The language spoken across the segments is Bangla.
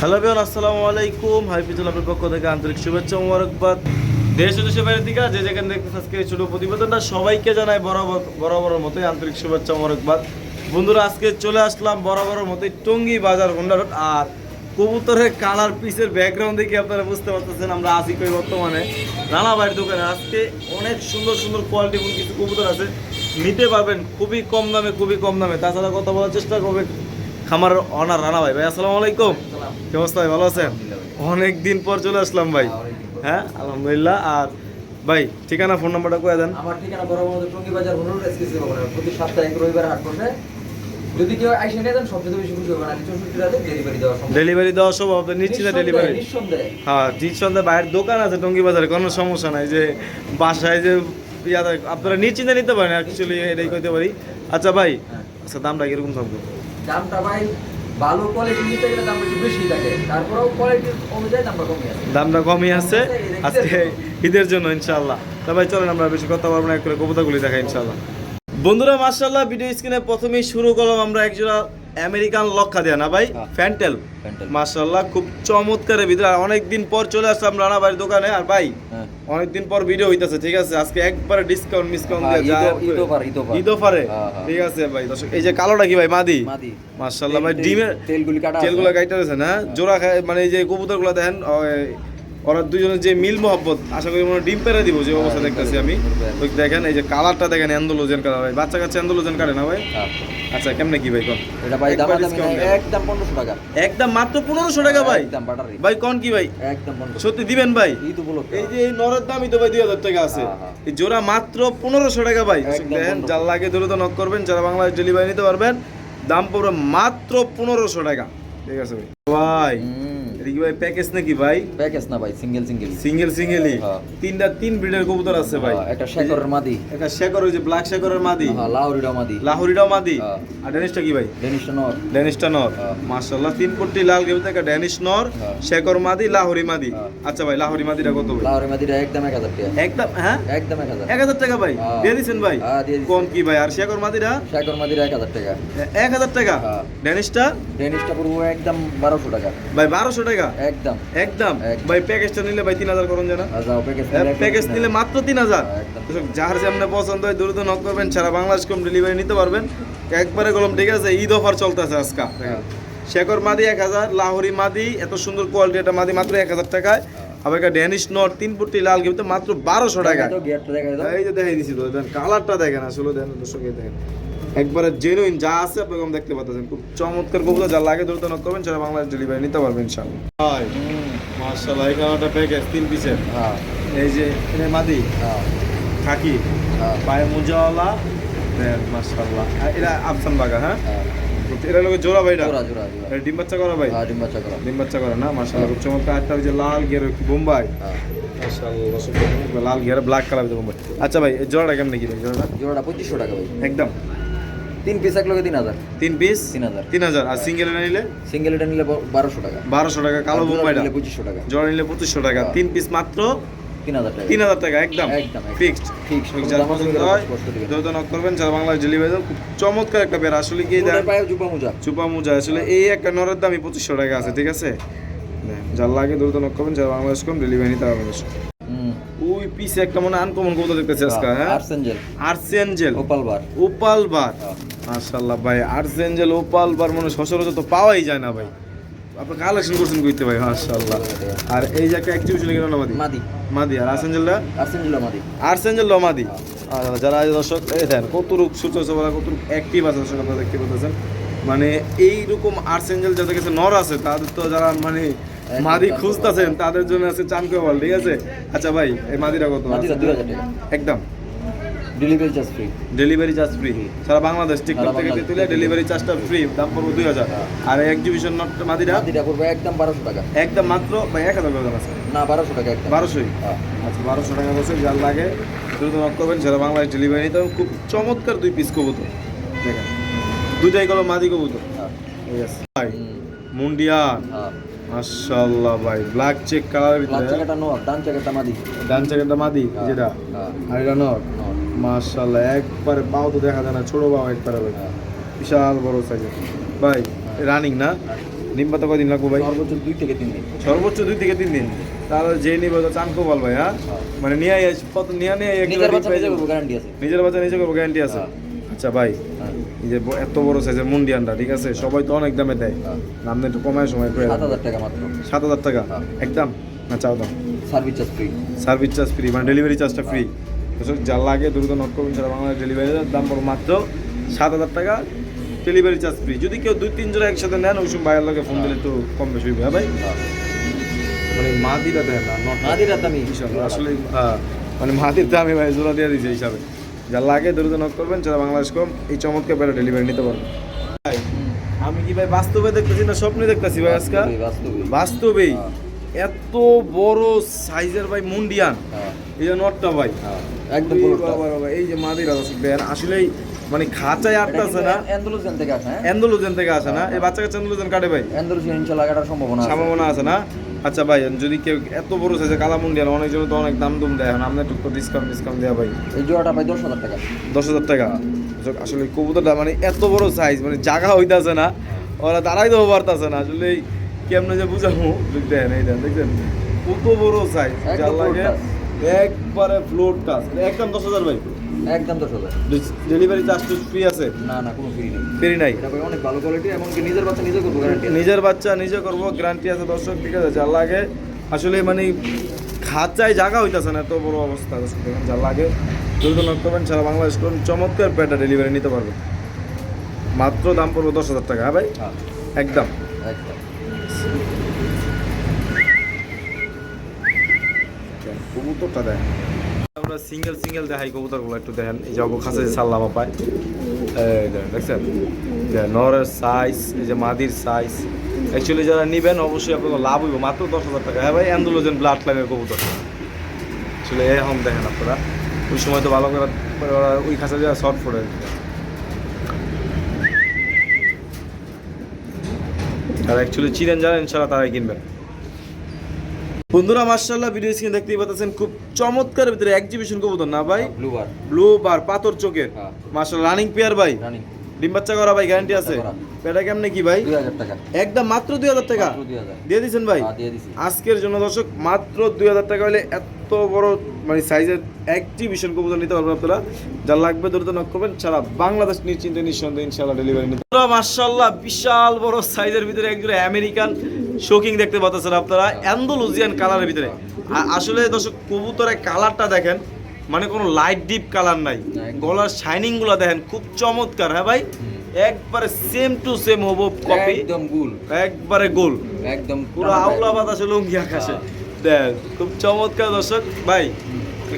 হ্যালো বিয়ান, আসসালামু আলাইকুম। হাইফিজুল আপনার পক্ষ থেকে আন্তরিক শুভেচ্ছা মোবারকবাদ। দেশ ও দেশের বাইরে থেকে যে যেখানে দেখতে আজকে ছোট প্রতিবেদনটা সবাইকে জানাই বরাবরের মতোই আন্তরিক শুভেচ্ছা মোবারকবাদ। বন্ধুরা, আজকে চলে আসলাম বরাবরের মতোই টঙ্গী বাজার হোন্ডা রোড। আর কবুতরের কালার পিসের ব্যাকগ্রাউন্ড দেখে আপনারা বুঝতে পারতেছেন আমরা আসি কই বর্তমানে রানা ভাইয়ের দোকানে। আজকে অনেক সুন্দর সুন্দর কোয়ালিটিফুল কিছু কবুতর আছে, নিতে পারবেন খুবই কম দামে। তাছাড়া কথা বলার চেষ্টা করবেন খামার অনার রানা ভাই। ভাই আসসালামু আলাইকুম, কি অবস্থা ভাই? ভালো আছেন? অনেক দিন পর চলে আসলাম ভাই। হ্যাঁ আলহামদুলিল্লাহ। আর ভাই ঠিকানা ফোন নাম্বারটা কয়ে দেন। আমার ঠিকানা বরাবর টঙ্গী বাজার হলুদ এসকেসি হবে প্রতি সপ্তাহে রবিবার হাট করবে। যদি কেউ আইসে নিয়ে যান সবচেয়ে বেশি খুশি হবে। না 64 টাকা ডেলিভারি দেওয়া সম্ভব। ডেলিভারি দেওয়া সব আপনার নিশ্চিত ডেলিভারি। নিঃসন্দেহে। হ্যাঁ, নিঃসন্দেহে বাইরের দোকান আছে টঙ্গী বাজারে, কোনো সমস্যা নাই। যে বাসায় যে আপনারা নিশ্চিন্তে নিতে পারেন, অ্যাকচুয়ালি এটাই কইতে পারি। আচ্ছা ভাই, আচ্ছা দামটা কিরকম থাকবে? দামটা ভাই ভালো কোয়ালিটি নিতে গেলে দাম একটু বেশি থাকে, তারপরেও কোয়ালিটি অনুযায়ী দামটা কমই আছে। দামটা কমই আছে আজকে ঈদের জন্য ইনশাআল্লাহ। তা ভাই চলেন আমরা বেশি কথা বলবো না, এক করে কবুতরগুলি দেখাই ইনশাআল্লাহ। বন্ধুরা মাশাআল্লাহ, ভিডিও স্ক্রিনে প্রথমেই শুরু করলাম আমরা একজোড়া আমেরিকান লক্ষা দেয়া না ভাই, ফ্যান্টেল। মাশাআল্লাহ খুব চমৎকারের ভিতরে। অনেকদিন পর চলে আসলাম রানা ভাইয়ের দোকানে। আর ভাই অনেকদিন পর ভিডিও হইতাছে, ঠিক আছে? আজকে একবারে ডিসকাউন্ট দিয়ে যা ঈদ অফারে, ঠিক আছে ভাই। দর্শক এই যে কালোটা কি ভাই? মাদি। মাশাআল্লাহ ভাই, ডিমের তেলগুলো কাটা আছে না? জোড়া খায় মানে এই যে কবুতরগুলো দেখেন ওরা দুজনের যে মিল মোহাব্বত, আশা করি মনে ডিম পেরে দিব যে অবস্থা দেখতেছি আমি। দেখেন এই যে কালারটা দেখেন, অ্যান্ডোলোজেন কালার ভাই। বাচ্চা কাচ্চা অ্যান্ডোলোজেন কাটে না ভাই? আচ্ছা কেমনে কি ভাই কোন? এটা ভাই দাম একদম 1500 টাকা। একদম মাত্র 1500 টাকা ভাই? একদম বাটারি ভাই কোন কি ভাই? একদম 1500। সত্যি দিবেন ভাই? এই তো বলো, এই যে এই নরের দামই তো ভাই 2000 টাকা আছে। এই জোড়া মাত্র 1500 টাকা ভাই। দেখেন যার লাগে দ্রুত নক করবেন, যারা বাংলাদেশ ডেলিভারি নিতে পারবেন। দাম পড়বে মাত্র 1500 টাকা, ঠিক আছে ভাই? ভাই এটা কি ভাই প্যাকেজ নাকি ভাই? প্যাকেজ না ভাই, সিঙ্গেলই। তিন ব্রিডের কবুতর আছে ভাই। একটা শেকরের মাদি, একটা শেকর, ওই যে ব্ল্যাক শেকরের মাদি। হ্যাঁ, লাহোরিটাও মাদি। আর ড্যানিশটা কি ভাই? ড্যানিশটা নর। মাশাআল্লাহ, তিন পট্টি লাল গেবিতে একটা ড্যানিশ নর, শেকর মাদি, লাহোরি মাদি। আচ্ছা ভাই, লাহোরি মাদিটা কত ভাই? লাহোরি মাদিটা একদম 1000 টাকা। একদম? হ্যাঁ একদম 1000 টাকা ভাই দিয়ে দিবেন ভাই? হ্যাঁ দিয়ে দিছি। কোন কি ভাই? আর শেকর মাদিটা? শেকর মাদিটা 1000 টাকা। 1000 টাকা। ড্যানিশটা পুরো একদম 1200 টাকা ভাই। 1200 টাকা একদম ভাই। প্যাকেজটা নিলে ভাই 3000 করুন জানা। প্যাকেজ নিলে মাত্র 3000। যার যেমন পছন্দ হয় দ্রুত নক করবেন, সারা বাংলাদেশ কম ডেলিভারি নিতে পারবেন। একবারে গলম, ঠিক আছে? ঈদ অফার চলতেছে আজকে। শেকর মাদি 1000, লাহোরি মাদি এত সুন্দর কোয়ালিটি, এটা মাদি মাত্র 1000 টাকায়। আবার একটা ড্যানিশ নট তিন ফুটি লাল গেমতে মাত্র 1200 টাকা। এই যে দেখাই দিছি তো, কালারটা দেখেন, আসলে দেখেন দর্শক, দেখেন একবারে জেনুইন যা আছে আপনি কম দেখতে পাচ্ছেন। খুব চমৎকার কবুতর, যা লাগে দ্রুত নক করবেন, সারা বাংলাদেশ ডেলিভারি নিতে পারবেন ইনশাআল্লাহ। ভাই মাশাআল্লাহ, এই কালারটা প্যাকেজ 3 পিসের। এই যে এটা মাদি, খাকি, পায়ে মোজাওয়ালা, মাশাআল্লাহ। এটা আফসান বাগা। হ্যাঁ এটা লোকে জোড়া ভাই? জোড়া। ডিম বাচ্চা করা ভাই? ডিম বাচ্চা করা না? মাশাআল্লাহ খুব চমৎকার। একটা ওই যে লাল গিয়ার বোম্বাই, মাশাআল্লাহ লাল গিয়ার ব্ল্যাক কালার বোম্বাই। আচ্ছা ভাই, এই জোড়াটা কেমন কি ভাই? জোড়াটা 2500 টাকা ভাই একদম। 3 পিস এক লগে 3000। 3 পিস 3000। আর সিঙ্গেল নিলে? সিঙ্গেলটা নিলে 1200 টাকা। 1200 টাকা। কালো বোম্বাইটা নিলে 2500 টাকা। জোড়া নিলে 2500 টাকা। 3 পিস মাত্র 3000 টাকা একদম ফিক্সড। যারা পছন্দ হয় দ্রুত নক করবেন, যারা বাংলাদেশ ডেলিভারি। খুব চমৎকার একটা পেয়ার আসলে। কি চুপা মোজা আসলে এই একটা নরের দামই 2500 টাকা আছে, ঠিক আছে? যার লাগে দ্রুত নক করবেন, যারা বাংলাদেশ কম ডেলিভারি নিতে পারবেন। ওই পিছে একটা মনে আনকমন কবুতর দেখতেছি আজকে। হ্যাঁ আর্সেঞ্জেল ওপাল বার। মাশাআল্লাহ ভাই, আর্সেঞ্জেল ওপাল বার মনে সচরাচর তো পাওয়াই যায় না ভাই। আপনি কালেকশন করছেন কইতে ভাই, মাশাআল্লাহ। আর এই যে একটা অ্যাক্টিভিশন কিনা মাদি। আর আর্সেঞ্জেল মাদি। আর যারা দর্শক এই দেখেন কত রূপ সূচনা, কত রূপ অ্যাক্টিভ আছে দর্শক, আপনারা দেখতে পাচ্ছেন। মানে এইরকম আর্সেঞ্জেল যাদের কাছে নর আছে, তাদের তো যারা মানে মাদি খুঁজতেছেন তাদের জন্য আছে চানকোয়াল, ঠিক আছে? আচ্ছা ভাই, এই মাদিটা কত? 2000 টাকা একদম। ডেলিভারি চার্জ ফ্রি সারা বাংলাদেশ। টিকটক থেকে তুলে ডেলিভারি চার্জটা ফ্রি। দাম পড়বে 2000। আর এক্সিবিশন নট মাদিটা পড়বে একদম 1200 টাকা একদম মাত্র ভাই। 1000 টাকা আছে না? 1200 টাকা একদম। 1200। আচ্ছা 1200 টাকা বসে যার লাগে দ্রুত নক করবেন, সারা বাংলাদেশ ডেলিভারি নিতে। খুব চমৎকার 2 পিস কবুতর দেখেন, দুটাই গেল মাদি কবুতর। ঠিক আছে ভাই, মুন্ডিয়ান। মাশাআল্লাহ ভাই, ব্ল্যাক চেক কালারের ভিতরে। ডান চেকটা মাদি যেটা, আর এটা নর। মাশাআল্লাহ একবারে পাও তো দেখা যায় না, ছোট পাও একবারে ভাই, বিশাল বড় সাইজের ভাই। রানিং না? ডিম পাতা কয়দিন লাগবো ভাই? সর্বোচ্চ 2 থেকে 3 দিন। সর্বোচ্চ 2 থেকে 3 দিন। তাহলে যে নিবে তো চান কোবাল ভাই, হ্যাঁ মানে নিয়ে কত নিয়ে নিজের বাচ্চা নিজে করব, গ্যারান্টি আছে। নিজের বাচ্চা নিজে করবো, গ্যারান্টি আছে। আচ্ছা ভাই, এই যে এত বড় সাইজের মুন্ডিয়ানটা, ঠিক আছে, সবাই তো অনেক দামে দেয়, দাম একটু কমায় সময় করে 7000 টাকা মাত্র। 7000 টাকা একদম না? চাও দাম। Service charge free. Service charge free, মানে ডেলিভারি চার্জটা ফ্রি। যা লাগে দ্রুত নোট করবেন, সারা বাংলাদেশ ডেলিভারি দাম পড়ো মাত্র 7000 টাকা, ডেলিভারি চার্জ ফ্রি। যদি কেউ 2-3 জোড়া একসাথে নেন, ওই সময় বাইরের লোকে ফোন দিলে একটু কম বেশি হবে। হ্যাঁ ভাই, মানে মাদিরা দেন না, নট মাদিরা দামি আসলে মানে মাদির দামে ভাই জোড়া দিয়ে দিয়েছে হিসাবে। যা লাগে দ্রুত নোট করবেন, সারা বাংলাদেশ কম এই চমৎকার বেড়া ডেলিভারি নিতে পারবেন। ভাই আমি কি ভাই বাস্তবে দেখতেছি না স্বপ্নে দেখতেছি ভাই? আজকে বাস্তবেই এত বড় সাইজের ভাই মুন্ডিয়ান, এই যে নটটা ভাই একদম ভাই, এই যে মাদিরা দেন আসলেই মানে খাঁচায় আটতাছে না। অ্যান্ডালুসিয়ান থেকে আসে। অ্যান্ডালুসিয়ান থেকে আসে না? এই বাচ্চা কাচ্চা অ্যান্ডালুসিয়ান কাটে ভাই? অ্যান্ডালুসিয়ান ইনশাআল্লাহ কাটার সম্ভাবনা আছে না? আচ্ছা ভাই, যদি কেউ এত বড় সাইজের কালা মুন্ডিয়ান, অনেকজন তো অনেক দাম দুম দেয়, এখন আপনার একটু ডিসকাউন্ট দেওয়া ভাই। এই জোড়াটা ভাই 10000 টাকা। 10000 টাকা। আসলে কবুতরটা মানে এত বড় সাইজ, মানে জায়গা হইতাছে না, ওরা তারাই তো পারতাছে না আসলে কেমনে যে বুঝাবো। দেখেন এই দেখছেন কত বড় সাইজ, যা লাগে একবারে ফ্লোর টাচ। একদম 10000 ভাই, একদম 10000। ডেলিভারি চার্জ ফ্রি আছে? না না, কোনো ফ্রি নেই। ফ্রি নাই? এটা ভাই অনেক ভালো কোয়ালিটি, এমনকি নিজের বাচ্চা নিজে করবো, গ্যারান্টি। নিজের বাচ্চা নিজে করবো, গ্যারান্টি আছে দর্শক, ঠিক আছে। যা লাগে আসলে মানে খাঁচায় জায়গা হইতাছে না, এত বড় অবস্থা। দেখেন যা লাগে দ্রুত নোট করবেন, সারা বাংলাদেশ করুন, চমৎকার প্যাটা ডেলিভারি নিতে পারবেন। মাত্র দাম পড়বে 10000 টাকা। হ্যাঁ ভাই, একদম একদম। কবুতরটা দেখেন, আমরা সিঙ্গেল দেখাই কবুতরগুলো, একটু দেখেন। এই যে খাঁচা যে সাল্লা পায়, এই দেখছেন নরের সাইজ, এই যে মাদির সাইজ। অ্যাকচুয়ালি যারা নেবেন অবশ্যই আপনাদের লাভ হইব, মাত্র 10000 টাকা। হ্যাঁ ভাই, অ্যান্ডালুসিয়ান ব্লাড লাইনের কবুতর। আসলে এখন দেখেন আপনারা, ওই সময় তো ভালো করে ওরা ওই খাঁচা দিয়ে শর্ট ফোড়ে, যারা অ্যাকচুয়ালি চিনেন জানেন ইনশাআল্লাহ তারাই কিনবেন। বন্ধুরা মাশাআল্লাহ, ভিডিও স্ক্রিনে দেখতেই পাচ্ছেন খুব চমৎকার ভিতরে এক্সিবিশন কবুতর না ভাই? ব্লু বার পাথর চোখের, মাশাআল্লাহ রানিং পেয়ার ভাই, ডিম বাচ্চা করা ভাই, গ্যারান্টি আছে। পেটা কেমনে কি ভাই? 2000 টাকা একদম, মাত্র 2000 টাকা দিয়ে দিয়েছেন ভাই আজকের জন্য। দর্শক মাত্র 2000 টাকা হলে এত বড় মানে সাইজের এক্সিবিশন কবুতর নিতে পারবেন আপনারা। যা লাগবে দ্রুত নক করবেন, সারা বাংলাদেশ নিশ্চিন্তে নিঃসন্দেহে ইনশাআল্লাহ ডেলিভারি নিতে। মাশাআল্লাহ বিশাল বড় সাইজের ভিতরে একজোড়া আমেরিকান শোকিং দেখতে পাচ্ছেন আপনারা, অ্যান্ডালুসিয়ান কালারের ভিতরে। আসলে দর্শক কবুতরের কালারটা দেখেন, মানে কোনো লাইট ডিপ কালার নাই, গলার শাইনিং গুলো দেখেন খুব চমৎকার। হ্যাঁ ভাই, একবারে সেম টু সেম হবো কপি, একদম গোল, একবারে গোল, একদম পুরো আউলা বাতাসে লুঙ্গি আকাশে দেখ, খুব চমৎকার। দর্শক ভাই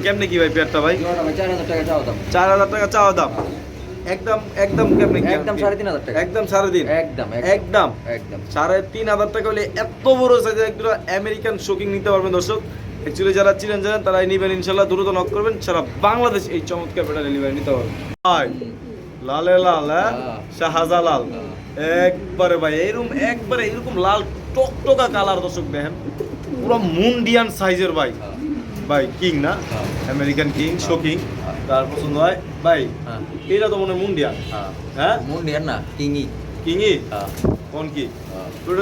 কেমনে কি ভাই পেয়ারটা ভাই? 4000 টাকা চাওয়া দাম। 4000 টাকা চাওয়া দাম, একদম একদম কেমনে কি? একদম 3500 টাকা, একদম 3.5, একদম একদম একদম 3500 টাকা হলে এত বড় সাইজের একটা আমেরিকান শোকিং নিতে পারবেন দর্শক। অ্যাকচুয়ালি যারা চিনেন জানেন তারাই নেবেন ইনশাআল্লাহ, দ্রুত নক করবেন, সারা বাংলাদেশ এই চমৎকার পেটা ডেলিভারি নিতে পারবেন। ভাই লালে লাল, হ্যাঁ শাহজালাল, একবারে ভাই এরকম একবারে এরকম লাল টকটকা কালার দর্শক দেখেন, পুরো মুন্ডিয়ান সাইজের ভাই। ভাই কিং না, আমেরিকান কিং শোকিং, তার পছন্দ হয় ভাই। এটা তো মনে হয় মুন্ডিয়ান, হ্যাঁ মুন্ডিয়ান না, কিংই কিংই কোন কি পুরো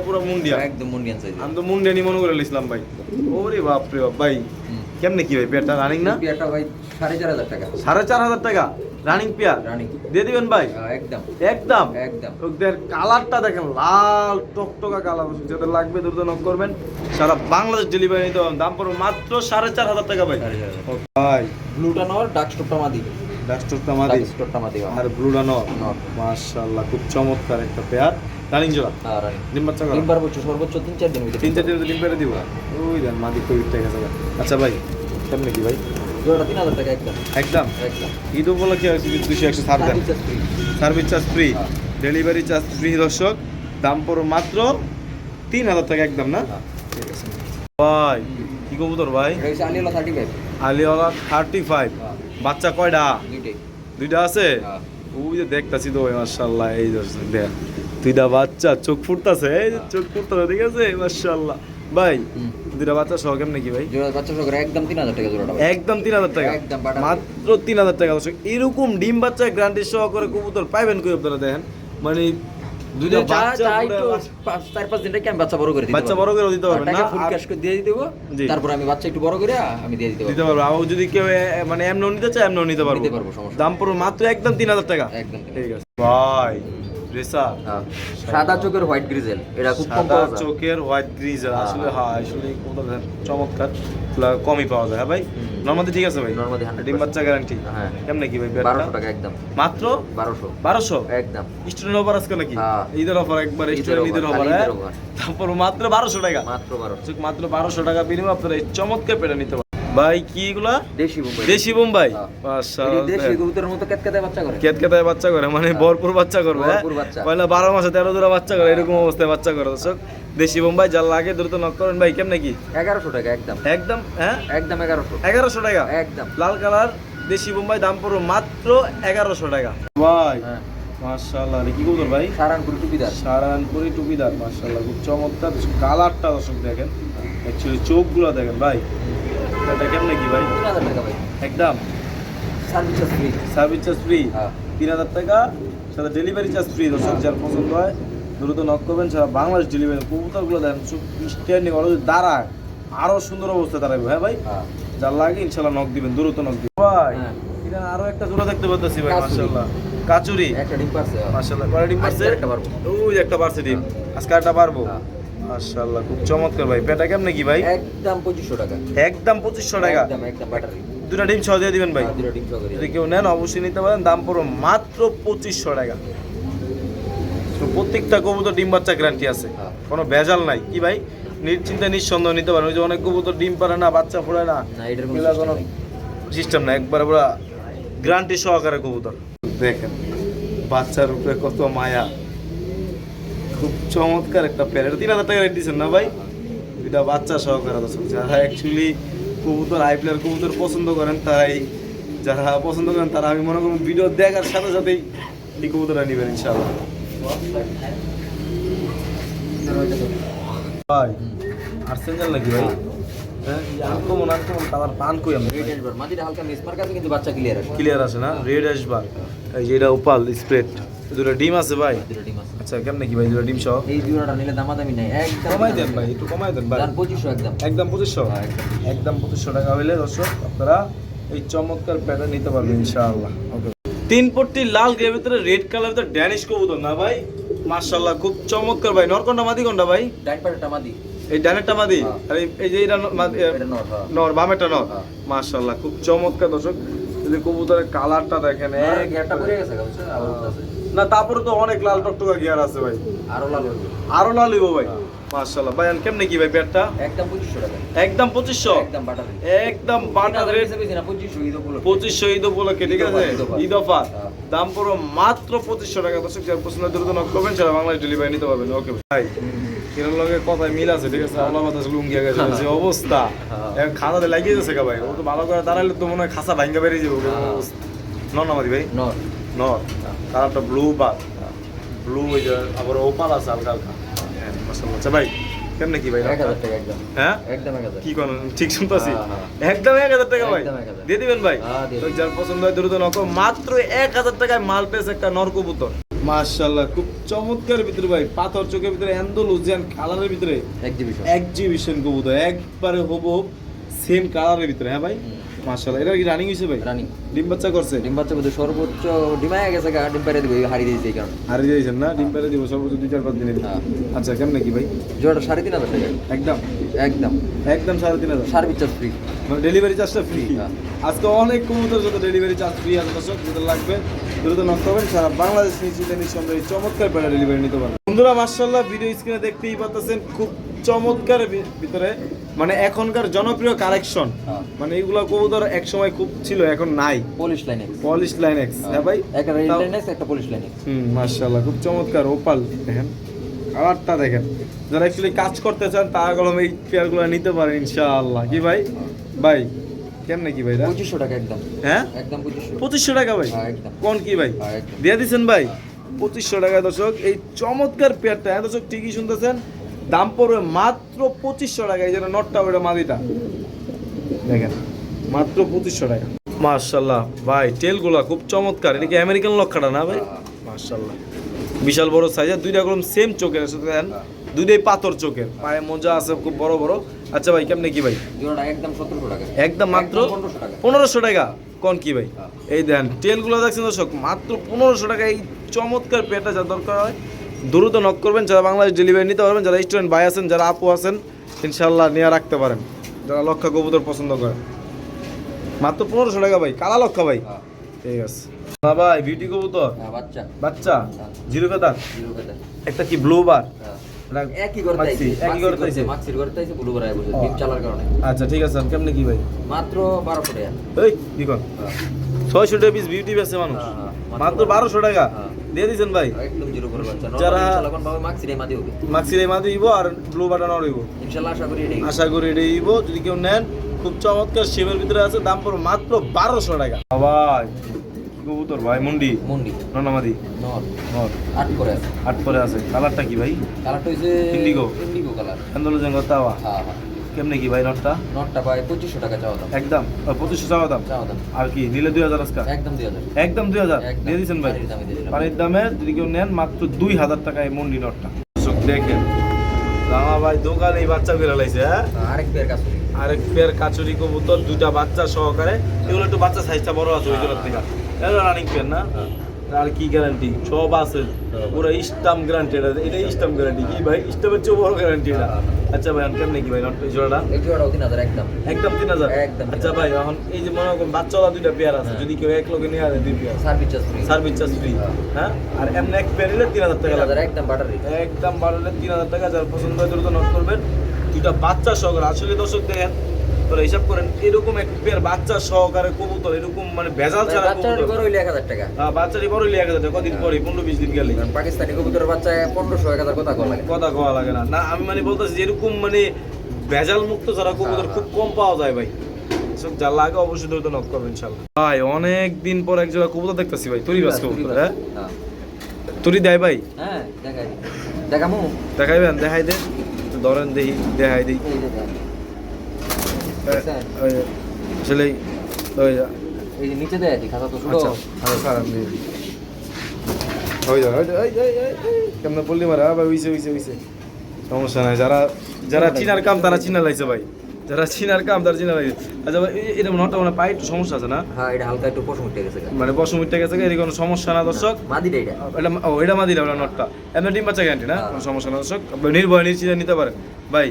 পুরো মুন্ডিয়ান, একদম মুন্ডিয়ান সাইজ। আমি তো মুন্ডিয়ানই মনে করে লিখলাম ভাই। ওরে বাপ রে বাপ ভাই, কেমনে কি ভাই পেয়ারটা রানিং না? পেয়ারটা ভাই 4500 টাকা। 4500 টাকা রানিং পেয়ার রানিং দিয়ে দিবেন ভাই? একদম একদম একদম। ওদের কালারটা দেখেন লাল টকটকা কালার, যাদের লাগবে দ্রুত নক করবেন, সারা বাংলাদেশ ডেলিভারি নিতে পারবেন। দাম পড়বে মাত্র 4500 টাকা ভাই। ভাই ব্লুটা নর, ডার্ক স্টপটা মাদি, ডাস্টরটা মাদি, স্টপটা মাদি আর ব্লুটা নর। মাশাআল্লাহ খুব চমৎকার একটা পেয়ার, রানিং জোড়া। হ্যাঁ রানিং। ডিম বাচ্চা করা? ডিম পারবো সর্বোচ্চ 3-4 দিন ভিতরে। 3-4 দিনের ডিম পেরে দিব। ওই দেন মাদি কই টাকা যাবে। আচ্ছা ভাই কেমনে কি ভাই? জোড়াটা 3000 টাকা একদম। একদম একদম। ঈদ উপলক্ষে 200-100 ছাড় দেন, service charge free, delivery charge free দর্শক। দাম পড়ো মাত্র 3000 টাকা একদম না? ঠিক আছে ভাই। কি কবুতর ভাই? এটা হচ্ছে আলিওলা 35। আলিওয়ালা 35। বাচ্চা কয়টা? দুইটাই। দুইটা আছে? ওই যে দেখতাছি তো মাশাআল্লাহ, এই দেখ দুইটা বাচ্চা চোখ ফুটতাছে, এই যে চোখ ফুটতাছে, ঠিক আছে মাশাআল্লাহ। ভাই দুইটা বাচ্চা সহ কেমন নাকি ভাই? জোড়া বাচ্চা সহ একদম 3000 টাকা জোড়াটা। একদম 3000 টাকা, একদম মাত্র 3000 টাকা দর্শক। এরকম ডিম বাচ্চা গ্যারান্টি সহ করে কবুতর পাইবেন কই আপনারা? দেখেন মানে দুইটা যদি বাচ্চা চাই পুরো তো 4-5 দিন রেখে আমি বাচ্চা বড় করে দিতে বাচ্চা বড় করে দিতে পারবেন না ফুল আর ক্যাশ করে দিয়ে দিতে জি। তারপর আমি বাচ্চা একটু বড় করে আমি দিয়ে দিতে দিতে পারবো আর যদি কেউ মানে এমনও নিতে চায় এমনও নিতে পারবো নিতে পারবো, সমস্যা দাম পড়বে মাত্র একদম 3000 টাকা একদম ঠিক আছে ভাই রেসা হ্যাঁ। সাদা চোখের হোয়াইট গ্রিজেল এটা খুব কম সাদা পাওয়া যায় চোখের হোয়াইট গ্রিজার হ্যাঁ, আসলে হ্যাঁ। হ্যাঁ আসলে কোনটা চমৎকার এগুলা কমই পাওয়া যায় হ্যাঁ ভাই হুম। নরমালি ঠিক আছে ভাই Normally 100% ডিম বাচ্চা গ্যারান্টি হ্যাঁ। কেমনে কি ভাই 1200 টাকা একদম মাত্র 1200 1200 একদম স্টুডেন্ট অফার আজকে নাকি হ্যাঁ। ঈদের অফার একবার ঈদের স্টুডেন্ট ঈদের offer, অফার খালি হ্যাঁ ঈদের offer। তারপর মাত্র 1200 টাকা মাত্র 1200 মাত্র 1200 টাকা বিনিময়ে আপনারা এই চমৎকার পেটা নিতে পারেন ভাই কি এগুলা দেশি বোম্বাই দেশি বোম্বাই হ্যাঁ। মাশাআল্লাহ দেশি কবুতরের মতো কেতকেতে বাচ্চা করে কেতকেতায় বাচ্চা করে মানে ভরপুর বাচ্চা করবে হ্যাঁ? ভরপুর বাচ্চা। পয়লা 12 মাসে 13 জোড়া বাচ্চা করে এরকম অবস্থায় বাচ্চা করে দর্শক দেশি বোম্বাই যা লাগে দ্রুত নক করেন ভাই কেমনে কি 1100 টাকা একদম একদম হ্যাঁ একদম 1100 1100 টাকা একদম লাল কালার দেশি বোম্বাই দাম পড়বে মাত্র 1100 টাকা ভাই হ্যাঁ মাশাআল্লাহ কি কবুতর ভাই সারানপুর টুপিদার সারানপুরি টুপিদার মাশাআল্লাহ খুব চমৎকার কালারটা দর্শক দেখেন অ্যাকচুয়ালি চোখগুলো দেখেন ভাই এটা কেমনে কি ভাই 3000 টাকা ভাই একদম service charge free service charge free হ্যাঁ 3000 টাকা সাথে ডেলিভারি চার্জ ফ্রি দর্শক যার পছন্দ হয় দ্রুত নক করবেন সারা বাংলাদেশ ডেলিভারি কবুতরগুলো দেখেন স্ট্যান্ডিং ওরা যদি দাঁড়ায় আরো সুন্দর অবস্থায় দাঁড়াবে হ্যাঁ ভাই হ্যাঁ যার লাগে ইনশাআল্লাহ নক দিবেন দ্রুত নক দিবেন ভাই হ্যাঁ। এটা আরো একটা জোড়া দেখতে পাচ্ছি ভাই কাচুরি। মাশাআল্লাহ কাচুরি একটা ডিম পারছে মাশাআল্লাহ কয়টা ডিম পারছে একটা পারবো ওই একটা পারছে ডিম আজকে একটা পারবো হ্যাঁ। মাশাআল্লাহ খুব চমৎকার ভাই পেটা কেমনে কি ভাই একদম 2500 টাকা একদম 2500 টাকা একদম একদম ব্যাটারি দুটা ডিম সহ দিয়ে দিবেন ভাই দুটো ডিম সহ করে যদি কেউ নেন অবশ্যই নিতে পারেন দাম পড়বে মাত্র 2500 টাকা তো প্রত্যেকটা কবুতর ডিম বাচ্চা গ্যারান্টি আছে হ্যাঁ। কোনো ভেজাল নাই কি ভাই নিশ্চিন্তে নিঃসন্দেহ নিতে পারেন ওই যে অনেক কবুতর ডিম পারে না বাচ্চা ফোড়ে না না এটার কোনো এগুলা system কোনো নেই। সিস্টেম না একবারে পুরো গ্যারান্টি সহকারে কবুতর দেখেন বাচ্চার উপরে কত মায়া খুব চমৎকার একটা প্যার এটা 3000 টাকা রেট দিচ্ছেন না ভাই এটা বাচ্চা সহকারে দর্শক যারা অ্যাকচুয়ালি কবুতর আই প্লেয়ার কবুতর পছন্দ করেন তারাই যারা পছন্দ করেন তারা আমি মনে করি ভিডিও দেখার সাথে সাথেই এই কবুতরটা নেবেন ইনশাআল্লাহ ভাই আর্সেঞ্জাল নাকি ভাই হ্যাঁ আনকমন কালার পান কই আমি রেড এন্ড মাটিটা হালকা মিসমার্ক আছে কিন্তু বাচ্চা ক্লিয়ার আছে ক্লিয়ার আছে না রেড আসবার এই যে এটা ওপাল স্প্রেড দুটো ডিম আছে ভাই দুটো ডিম আছে আচ্ছা কেমনে কি ভাই দুটো ডিম সহ এই জোড়াটা নিলে দামাদামি নাই একদম কমাই দেন ভাই একটু কমাই দেন ভাই দাম 2500 একদম একদম 2500 হ্যাঁ, একদম। একদম 2500 টাকা হইলে দর্শক আপনারা এই চমৎকার প্যাটার্ন নিতে পারবেন ইনশাআল্লাহ ওকে তিন পট্টি লাল গ্রে ভিতরে রেড কালার ভিতরে ড্যানিশ কবুতর না ভাই মাশাআল্লাহ খুব চমৎকার ভাই নরকন্ডা মাদি কোনটা ভাই ডাইন পাটাটা মাদি এই ডানেরটা মাদি হ্যাঁ। আর এই যে এটা এটা নর হ্যাঁ নর বামেরটা নর হ্যাঁ। মাশাআল্লাহ খুব চমৎকার দর্শক যদি কবুতরের কালারটা দেখেন এক ঘেরটা পড়ে গেছে বুঝছো আবার উঠতেছে না তারপরে তো অনেক লাল টকটকা গিয়ার আছে ভাই আরো লাল হবে আরো লাল হইব ভাই হ্যাঁ। মাশাআল্লাহ ভাই কেমনে কি ভাই পেটটা একদম 2500 টাকা একদম 2500 একদম বাটারি একদম বাটার রেট 2500 ঈদ উপলক্ষে 2500 ঈদ উপলক্ষে ঠিক আছে ঈদ অফার। ঈদ অফার হ্যাঁ। দাম পড়ো মাত্র 2500 টাকা দর্শক যার পছন্দ দ্রুত নক করবেন সারা বাংলাদেশ ডেলিভারি নিতে পারবেন ওকে ভাই এর লগে কথায় মিল আছে ঠিক আছে আল্লাহ বাতাস লুঙ্গি গেছে যে অবস্থা হ্যাঁ। এখন খাতাতে লাগিয়ে যাচ্ছে ভাই ও তো ভালো করে দাঁড়াইলে তো মনে হয় খাসা ভাঙ্গা বেরিয়ে যাবে হ্যাঁ। নর নামাদি ভাই নর নর কালারটা ব্লু বাদ ব্লু ওই যে আবার ওপাল আছে হালকা হালকা হ্যাঁ মাশাআল্লাহ আচ্ছা ভাই কেমনে কি ভাই 1000 টাকা একদম হ্যাঁ একদম 1000 কি কোন ঠিক শুনতাছি হ্যাঁ, হ্যাঁ। একদম 1000 টাকা ভাই একদম 1000 দিয়ে দিবেন ভাই হ্যাঁ, দিয়ে তো দিবো। যার পছন্দ হয় দ্রুত নক মাত্র 1000 টাকায় মাল পেয়েছে একটা নর কবুতর মাশাআল্লাহ খুব চমৎকার ভিতরে ভাই পাথর চোখের ভিতরে অ্যান্ডালুজিয়ান কালারের ভিতরে এক্সিবিশন এক্সিবিশন কবুতর একবারে হুবহু সেম কালারের ভিতরে হ্যাঁ ভাই মাশাআল্লাহ এটা কি রানিং হইছে ভাই রানিং ডিম বাচ্চা করছে ডিম বাচ্চা বলতে সর্বোচ্চ ডিমায় গেছে গা ডিম পারে দিবে হারিয়ে দিয়েছে এই কারণে আর দিয়েছেন না ডিম পেরে দিব সর্বোচ্চ 2-4-5 দিনে হ্যাঁ। আচ্ছা কেমন কি ভাই জোড়াটা 3500 টাকা একদম একদম একদম 3500 সার্ভিস চার্জ ফ্রি মানে ডেলিভারি চার্জটা ফ্রি হ্যাঁ। আজকে অনেক কবুতর যত ডেলিভারি চার্জ ফ্রি আছে দর্শক যেটা লাগবে দ্রুত নক করবেন সারা বাংলাদেশ নিশ্চিন্তে নিঃসন্দেহে এই চমৎকার পেটা ডেলিভারি নিতে পারবেন বন্ধুরা মাশাআল্লাহ ভিডিও স্ক্রিনে দেখতেই পাচ্ছেন খুব চমৎকার ভিতরে মানে এখনকার জনপ্রিয় কালেকশন হ্যাঁ। মানে এইগুলা কবুতর এক সময় খুব ছিল এখন নাই পলিশ লাইনে পলিশ লাইন এক্স হ্যাঁ ভাই একটা রেড তাও- লাইন একটা পলিশ লাইনে মাশাআল্লাহ খুব চমৎকার ওপাল দেখেন কালারটা দেখেন যারা অ্যাকচুয়ালি কাজ করতে চান তারা কলম এই পেয়ারগুলো নিতে পারেন ইনশাআল্লাহ কি ভাই ভাই কেমনে কি ভাই 2500 টাকা একদম হ্যাঁ একদম 2500 2500 টাকা ভাই হ্যাঁ একদম কোন কি ভাই হ্যাঁ একদম দিয়ে দিচ্ছেন ভাই 2500 টাকা দর্শক এই চমৎকার পেয়ারটা হ্যাঁ দর্শক ঠিকই শুনতেছেন দাম পড়বে মাত্র 2500 টাকা এই যেন নটটা ওটা মাদিটা দেখেন মাত্র 2500 টাকা মাশাআল্লাহ ভাই টেলগুলা খুব চমৎকার এটা কি আমেরিকান লক্ষাটা না ভাই মাশাআল্লাহ বিশাল বড় সাইজের, দুইটা কলম সেম চোখের সাথে দেন, দুইটাই পাথর চোখের, পায়ে মোজা আছে খুব বড় বড়। আচ্ছা ভাই কেমনে কি ভাই? জোড়াটা একদম 1700 টাকা, একদম মাত্র 1500 টাকা। 1500 টাকা কোন কি ভাই? এই দেন টেলগুলো দেখছেন দর্শক, মাত্র 1500 টাকা। এই চমৎকার পেয়ারটা যা দরকার হয় দ্রুত নক করবেন, যারা বাংলাদেশ ডেলিভারি নিতে পারবেন, যারা স্টুডেন্ট ভাই আছেন, যারা আপু আছেন, ইনশাল্লাহ নিয়ে রাখতে পারেন, যারা লক্ষা কবুতর পছন্দ করেন। মাত্র 1500 টাকা ভাই, কালা লক্ষা ভাই। ঠিক আছে না ভাই, বিউটি কবুতর বাচ্চা বাচ্চা জিরো ফেদার, জিরো কাটা। একটা কি ব্লু বার, একই করতে মাক্সি, একই করতে আইছে। মাক্সির করতে আইছে ব্লু বারায় বসে ডিম চালার কারণে। আচ্ছা ঠিক আছে, কেমনে কি ভাই? মাত্র 1200 টাকা। এই কি কোন 600 টাকা পিস বিউটি বেচে মানুষ, মাত্র 1200 টাকা দিয়ে দিছেন ভাই। একদম জিরো করে বাচ্চা, যারা ইনশাআল্লাহ কোন ভাবে মাক্সিরে মাদি হবে, মাক্সির এই মাদি দিব আর ব্লু বাটন আর হইব, ইনশাআল্লাহ আশা করি এটাই। আশা করি এটাই দিব। যদি কেউ নেন, খুব চমৎকার শেপের ভিতরে আছে, দাম পড়বে মাত্র 1200 টাকা। ভাই কবুতর ভাই মুন্ডি মুন্ডি ননামাদি নর নর 8 করে আছে, 8 পরে আছে। কালারটা কি ভাই? কালারটা হইছে ইন্ডিগো, ইন্ডিগো কালার। আন্দোলন করতাওয়া হ্যাঁ কেমনে কি ভাই? নটটা নটটা ভাই 2500 টাকা চাওয়া দাম, একদম 2500 চাওয়া দাম। চাওয়া দাম আর কি নিলে 2000 আজকা, একদম 2000, একদম 2000 একদম দিয়ে দিছেন ভাই। পানির দামে দিয়ে দিলাম। পানির দামে যদি কেউ নেন, মাত্র 2000 টাকায় মুন্ডি নটটা। দর্শক দেখেন রামা ভাই দোকানে এই বাচ্চা বেরা লাইছে। হ্যাঁ আরেক পেয়ার কাছে আরেক পেয়ার কাচুরি কবুতর, দুইটা বাচ্চা সহকারে। এগুলো একটু বাচ্চা সাইজটা বড় আছে ওই জোড়ার থেকে। এগুলো রানিং পেয়ার না? আর কি গ্যারান্টি? সব আছে পুরো স্টাম্প গ্যারান্টি। এটা স্টাম্প গ্যারান্টি কি ভাই? স্টাম্পের চেয়ে বড় গ্যারান্টি এটা। আচ্ছা ভাই কেমনে কি ভাই এই জোড়াটা? এই জোড়াটাও 3000 একদম, একদম 3000 একদম। আচ্ছা ভাই এখন এই যে মনে করেন বাচ্চাওয়ালা দুইটা পেয়ার আছে, যদি কেউ এক লোকে নিয়ে আসে, দুই pair service charge free, service charge free. হ্যাঁ আর এমনি এক পেয়ার নিলে 3000 টাকা লাগবে, 3000 একদম বাটার রেট, একদম বাড়লে 3000 টাকা। যার পছন্দ হয় দ্রুত নোট করবেন। দুইটা বাচ্চা সহকারে, আসলে দর্শক দেখেন তোরা হিসাব করেন, এরকম এক পেয়ার বাচ্চা সহকারে কবুতর, এরকম মানে ভেজাল ছাড়া বাচ্চার কবুতর। বড় হইলে 1000 টাকা, বাচ্চারই বড় হইলে 1000 টাকা, কদিন পরে 15-20 দিন গেলে পাকিস্তানি কবুতরের বাচ্চা 1500 1000 কথা কল লাগে। কথা কওয়া লাগে না। না আমি মানে বলতেছি যে এরকম মানে ভেজাল মুক্ত ছাড়া কবুতর খুব কম পাওয়া যায় ভাই। সব যা লাগে অবশ্যই দ্রুত নক করবেন ইনশাআল্লাহ। ভাই অনেক দিন পর এক জোড়া কবুতর দেখতেছি ভাই, তুরি বাস কবুতর। হ্যাঁ তুরি দেয় ভাই? হ্যাঁ দেখাই দেখামু, দেখাইবেন? দেখাই দেন ধরেন, দেখি দেখাই দিই। এই যে দেখ, আসলে এই যে নিচে দেয় খাতা তো ছোট। আচ্ছা আচ্ছা স্যার আমি কেমন বললি মারা ভাই? হইছে সমস্যা নাই। যারা যারা চিনার কাম তারা চিনা লাইছে ভাই, যারা চিনার কাম তারা চিনা লাইছে। আচ্ছা ভাই এটা নটা মানে পায়ে একটু সমস্যা আছে না? হ্যাঁ এটা হালকা একটু পশম উঠে গেছে, মানে বসম উঠে গেছে, এর কোনো সমস্যা না দর্শক। মাদিটা এটা, এটা এটা মাদি না নটটা, এমনি ডিম বাচ্চা গ্যারান্টি না, কোনো সমস্যা না দর্শক। নির্ভয় নিশ্চিন্তে নিতে পারেন ভাই।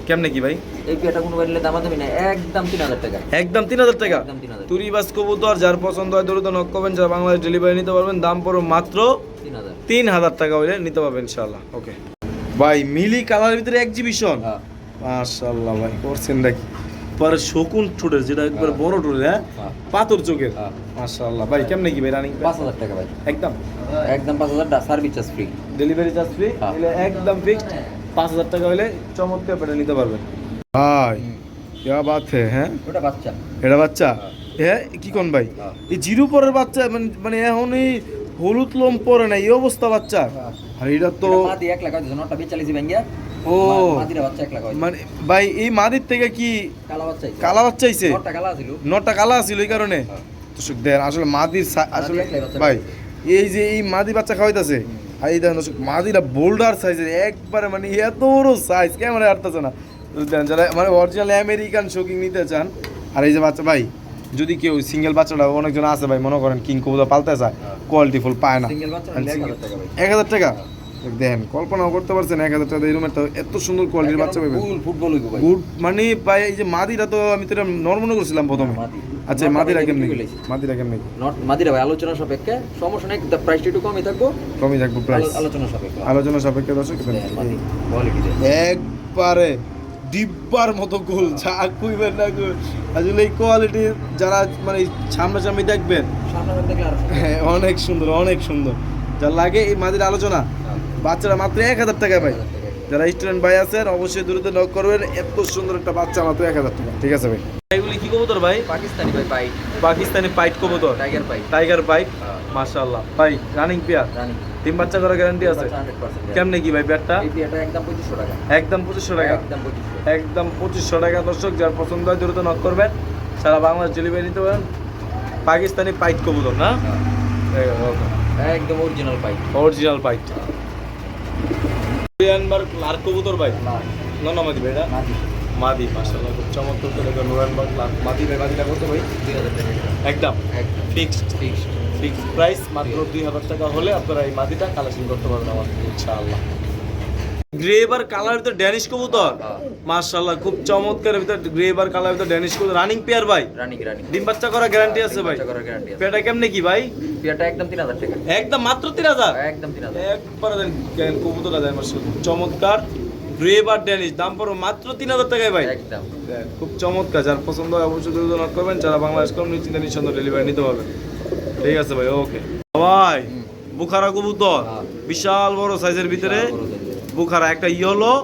কেমনে কি ভাই? এই পেয়ারটা কোনো বাড়িলে দামাদামি না, একদম 3000 টাকা, একদম 3000 টাকা। একদম 3000, তুরি বাস কবুতর যার পছন্দ হয় দ্রুত নক করবেন, যারা বাংলাদেশ ডেলিভারি নিতে পারবেন। দাম পড়বে মাত্র 3000। 3000 টাকা হইলে নিতে পারবেন ইনশাআল্লাহ। ওকে ভাই মিলি কালারের ভিতরে এক্সিবিশন, হ্যাঁ মাশাআল্লাহ ভাই করছেন নাকি? পরে শকুন ঠোঁটের, যেটা একবার বড় ঠোঁটের, হ্যাঁ পাথর চোখের, মাশাআল্লাহ ভাই। কেমনে কি ভাই রানিং? 5000 টাকা ভাই, একদম একদম 5000 টাকা, service charge free, delivery charge free, এলে একদম ফিক্সড 5000 টাকা হইলে চমৎকার পেটে নিতে পারবেন ভাই। क्या बात है? হ্যাঁ ওটা বাচ্চা, এটা বাচ্চা। হ্যাঁ কি কোন ভাই? এই জিরো পরের বাচ্চা মানে এখন এই হলুদ লোম পরে না, এই অবস্থা বাচ্চা। আর এটা তো মাদি 1 লাখ হইছে, নটা 45 ভাঙ্গিয়া। ও মাদিরা বাচ্চা 1 লাখ হইছে, মানে ভাই এই মাদির থেকে কি কালা বাচ্চা হইছে, কালা বাচ্চা হইছে? নটা কালা ছিল, নটা কালা ছিল এই কারণে। দর্শক দেখেন আসলে মাদির আসলে ভাই এই যে এই মাদি বাচ্চা খাওয়াইতেছে, আর এই দেখেন দর্শক মাদিরা বোল্ডার সাইজের একবারে, মানে এত বড় সাইজ ক্যামেরা আটতেছে না। দেখেন যারা মানে অরিজিনাল আমেরিকান শোকিং নিতে চান। আর এই যে বাচ্চা ভাই, যদি কেউ সিঙ্গেল বাচ্চাটা, অনেকজন আছে ভাই মনে করেন কিং কবুতর পালতে চায়, কোয়ালিটি ফুল পায় না, সিঙ্গেল বাচ্চা 1000 টাকা ভাই, 1000 টাকা। দেখেন কল্পনাও করতে পারছেন 1000 টাকা এই রুমের তো এত সুন্দর কোয়ালিটির বাচ্চা পাবেন। ফুল ফুটবল হইব ভাই, গুড মানে ভাই এই যে মাদিরা তো আমি তো নর্মাল করছিলাম প্রথমে। মাদি। আচ্ছা মাদিরা কেমনে? মাদিরা কেমনে? নট মাদিরা ভাই আলোচনা সাপেক্ষে, সমস্যা নাই, প্রাইসটা একটু কমই থাকবো, কমই থাকবে প্রাইস, আলোচনা সাপেক্ষে, আলোচনা সাপেক্ষে দর্শক। মাদি কোয়ালিটি একবারে ডিব্বার মতো গোল, যা কইবেন না কই। আসলে এই কোয়ালিটি যারা মানে সামনাসামনি দেখবেন, সামনে দেখলে আর হ্যাঁ অনেক সুন্দর, অনেক সুন্দর। যা লাগে এই মাদির আলোচনা। বাচ্চারা মাত্র 1000 টাকা ভাই। যারা স্টুডেন্ট ভাই আছেন অবশ্যই দ্রুত নক করবেন। এত সুন্দর একটা বাচ্চা মাত্র 1000 টাকা। ঠিক আছে ভাই। এগুলি কি কবুতর ভাই? পাকিস্তানি ভাই পাইট, পাকিস্তানি পাইট কবুতর, টাইগার পাইট, টাইগার পাইট, মাশাআল্লাহ ভাই। রানিং পেয়ার, রানি তিন বাচ্চা করার গ্যারান্টি আছে। 100%। কেমনে কি ভাই পেয়ারটা? এই পেয়ারটা একদম 2500 টাকা, একদম 2500 টাকা, একদম 2500, একদম 2500 টাকা দর্শক। যার পছন্দ হয় দ্রুত নক করবেন, সারা বাংলাদেশ ডেলিভারি নিতে পারেন। পাকিস্তানি পাইট কবুতর না? ওকে। একদম অরিজিনাল পাই। অরিজিনাল পাইট নুরানবার্গ লার কবুতর ভাই না মাদি ভাই এটা মাদি মাদি মাশাআল্লাহ খুব চমৎকার করে দেখো নুরানবার্গ লার মাদি ভাই মাদিটা কত ভাই 2000 টাকা একদম একদম ফিক্সড ফিক্সড। ফিক্সড প্রাইস মাত্র 2000 টাকা হলে আপনারা এই মাদিটা কালেকশন করতে পারবেন আমাদের ইনশাআল্লাহ গ্রেবার কালার ভিতর ড্যানিশ কবুতর মাশাআল্লাহ খুব চমৎকার ভিতর গ্রেবার কালার ভিতর ড্যানিশ কবুতর রানিং পেয়ার ভাই রানী রানী ডিম বাচ্চা করা গ্যারান্টি আছে ভাই বাচ্চা করার গ্যারান্টি আছে। পেটা কেমনে কি ভাই পেয়ারটা একদম 3000 টাকা একদম মাত্র 3000 একদম 3000 একবার দেন কবুতরটা দেয় মাশাআল্লাহ খুব চমৎকার গ্রেবার ড্যানিশ দাম পড়ো মাত্র 3000 টাকায় ভাই একদম দেখ, খুব চমৎকার যার পছন্দ হয় অবশ্যই দ্রুত নক করবেন যারা বাংলাদেশ কম নিশ্চিন্তে নিঃসন্দেহে ডেলিভারি নিতে পারবেন ঠিক আছে ভাই ওকে ভাই বুখারা কবুতর হ্যাঁ। বিশাল বড় সাইজের ভিতরে বড় সাইজের। বুখারা একটা ইয়েলো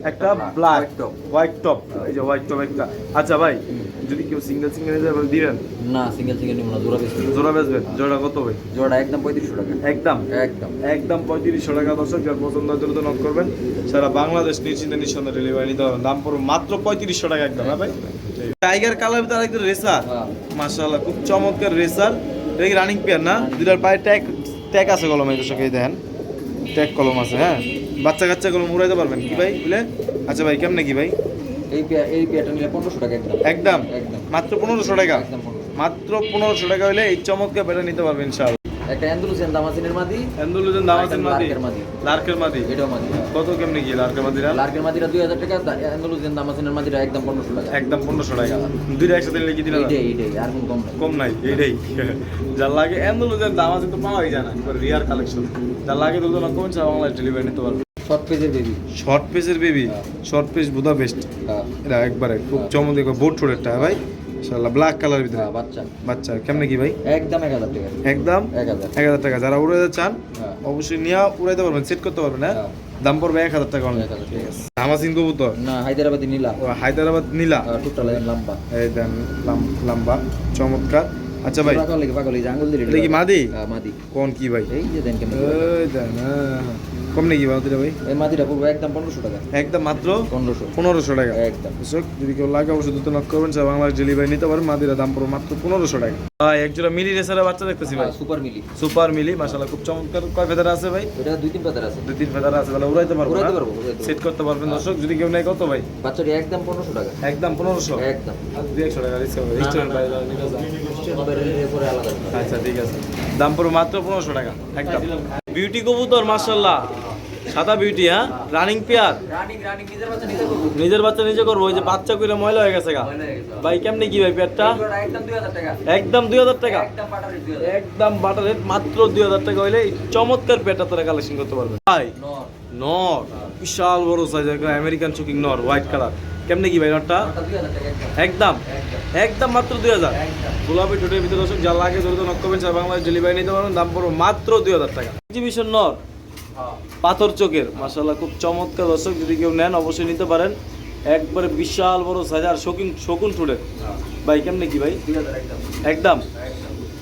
একটা black White top। White top এই যে হোয়াইট টপ একটা আচ্ছা ভাই যদি কেউ সিঙ্গেল সিঙ্গেল নিতে পারে দিবেন না সিঙ্গেল নিব না, জোড়া বেশি। জোড়া বেচবেন জোড়া কত ভাই জোড়া একদম 3500 টাকা একদম একদম একদম 3500 টাকা দর্শক যার পছন্দ হয় দ্রুত নক করবেন সারা বাংলাদেশ নিশ্চিন্তে নিঃসন্দেহে ডেলিভারি নিতে পারবেন দাম পড়বে মাত্র 3500 টাকা একদম হ্যাঁ ভাই টাইগার কালার ভিতরে আরেকটা রেসার হ্যাঁ। মাশাআল্লাহ খুব চমৎকার রেসার এটা কি রানিং পেয়ার না দুটার পায়ে ট্যাগ ট্যাগ আছে কলমে দর্শক এই দেখেন ট্যাগ কলম আছে হ্যাঁ বাচ্চা কাচ্চা কলম উড়াইতে পারবেন কি ভাই বুঝলে আচ্ছা ভাই কেমনে কি ভাই এই পেয়ারটা নিলে 1500 টাকা একদম একদম একদম মাত্র 1500 টাকা একদম 1500। মাত্র 1500 টাকা হলে এই চমৎকার পেটা নিতে পারবেন ইনশাআল্লাহ একটা অ্যান্ডালুসিয়ান দামাসিনের মাদি, এন্ডুলুজন দামাসিন মাদি লার্কের মাদি। লার্কের মাদি এটাও মাদি। কত কেমনে কি লার্কের মাদিরা লার্কের মাদিটা 2000 টাকা, অ্যান্ডালুসিয়ান দামাসিনের মাদিটা একদম 1500 টাকা। একদম 1500 টাকা দুইটা একসাথে নিলে কি দিন এইটাই আর কোনো কম নাই। কম নাই এইটাই যার লাগে এন্ডুলুজন দামাসিন তো পাওয়াই যায় না রিয়ার কালেকশন যার লাগে দুটো না কমছে বাংলাদেশ ডেলিভারি নিতে পারবে শর্ট পেজের বেবি। শর্ট পেজের baby short page Buda best এটা একবারে খুব চমৎকার বোট ছোটটা ভাই ইনশাআল্লাহ ব্ল্যাক কালার ভিতরে বাচ্চা বাচ্চা কেমনে কি ভাই একদম 1000 টাকা একদম 1000 1000 টাকা যারা উড়াইতে চান হ্যাঁ। অবশ্যই নিয়ে উড়াইতে পারবেন সেট করতে পারবেন হ্যাঁ হ্যাঁ। দাম পড়বে 1000 টাকা অনলি 1000 ঠিক আছে দামাসিন কবুতর না হায়দ্রাবাদি নীলা, ও হায়দ্রাবাদ নীলা টোটাল লম্বা। এই দেন লম্বা চমৎকার আচ্ছা ভাই পাগল এই যে আঙ্গুল দিলে এটা কি মাদি মাদি। কোন কি ভাই এই যে দেন কেমন এই দেন কম নাকি মাদিটা ভাই এই মাদিটা পুরো একদম 1500 টাকা একদম মাত্র 1500 1500 টাকা একদম। দর্শক যদি কেউ লাগে অবশ্যই দ্রুত নক করবেন স্যার বাংলাদেশ ডেলিভারি নিতে পারেন মাদিরা দাম পড়ো মাত্র 1500 টাকা ভাই একজোড়া মিলি রেসারের বাচ্চা দেখতেছি ভাই সুপার মিলি। সুপার মিলি মাশাআল্লাহ খুব চমৎকার কয় ফেদার আছে ভাই এটা 2-3 পাতার আছে। দুই তিন ফেদার আছে বলে উড়াইতে পারবো উড়াইতে পারবো, উড়াইতে সেট করতে পারবেন দর্শক যদি কেউ নেয় কত ভাই বাচ্চাটি একদম 1500 টাকা একদম 1500 একদম। আর 200 টাকা ডিসকাউন্ট রেস্টুরেন্ট ভাই নিতে যান এর পরে আলাদা। আচ্ছা ঠিক আছে দাম পড়বে মাত্র 1500 টাকা একদম বিউটি কবুতর মাশাআল্লাহ সাদা বিউটি হ্যাঁ রানিং পেয়ার রানিং নিজের বাচ্চা নিজে করব। নিজের বাচ্চা নিজে করবো ওই যে বাচ্চা কইরা ময়লা হয়ে গেছে গা ভাই কেমনে কি ভাই পেয়ারটা একদম 2000 টাকা একদম 2000 টাকা একদম পাটা রেট 2000 একদম বাটার রেট মাত্র 2000 টাকা হইলে এই চমৎকার পেয়ারটা তোরা কালেকশন করতে পারবেন ভাই নর নর বিশাল বড় সাইজ আমেরিকান চুকিং নর হোয়াইট কালার কেমনে কি ভাই নরটা 2000 টাকা একদম একদম মাত্র 2000 গোলাপি টোটের ভিতরে দর্শক যা লাগে দ্রুত নক করবেন স্যার বাংলাদেশ ডেলিভারি নিতে পারবেন দাম পড়বে মাত্র 2000 টাকা এক্সিবিশন নর পাথর চোখের মাশাআল্লাহ খুব চমৎকার দর্শক যদি কেউ নেন অবশ্যই নিতে পারেন একবারে বিশাল বড় সাইজ আর শকুন ঠোঁটের ভাই কেমনে কি ভাই 2000 একদম একদম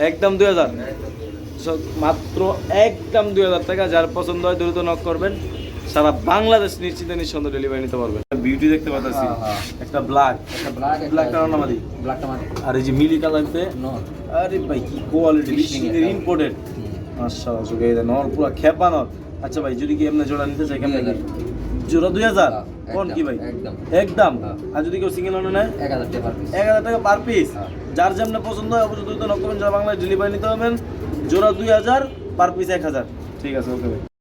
একদম 2000 মাত্র একদম 2000 টাকা যার পছন্দ হয় দ্রুত নক করবেন সারা বাংলাদেশ নিশ্চিন্তে নিঃসন্দেহে ডেলিভারি নিতে পারবেন বিউটি দেখতে পাচ্ছি একটা ব্ল্যাক একটা ব্ল্যাক ব্ল্যাক কালার নামাদি ব্ল্যাকটা মাদি আর এই যে মিলি কালারতে নর আরে ভাই কি কোয়ালিটি Fishing এর ইম্পোর্টেড মাশাআল্লাহ সুগে এটা নর পুরো খেপা নর আচ্ছা ভাই যদি কি এমনি জোড়া নিতে চাই কেমন 2000 জোড়া 2000 হ্যাঁ, কোন কি ভাই একদম একদম হ্যাঁ। আর যদি কেউ সিঙ্গেল অন্য নেয় 1000 টাকা পার পিস 1000 টাকা পার পিস হ্যাঁ। যার যেমন পছন্দ হয় অবশ্যই দ্রুত নক করবেন যারা বাংলায় ডেলিভারি নিতে হবেন জোড়া 2000 পার পিস 1000 ঠিক আছে ওকে ভাই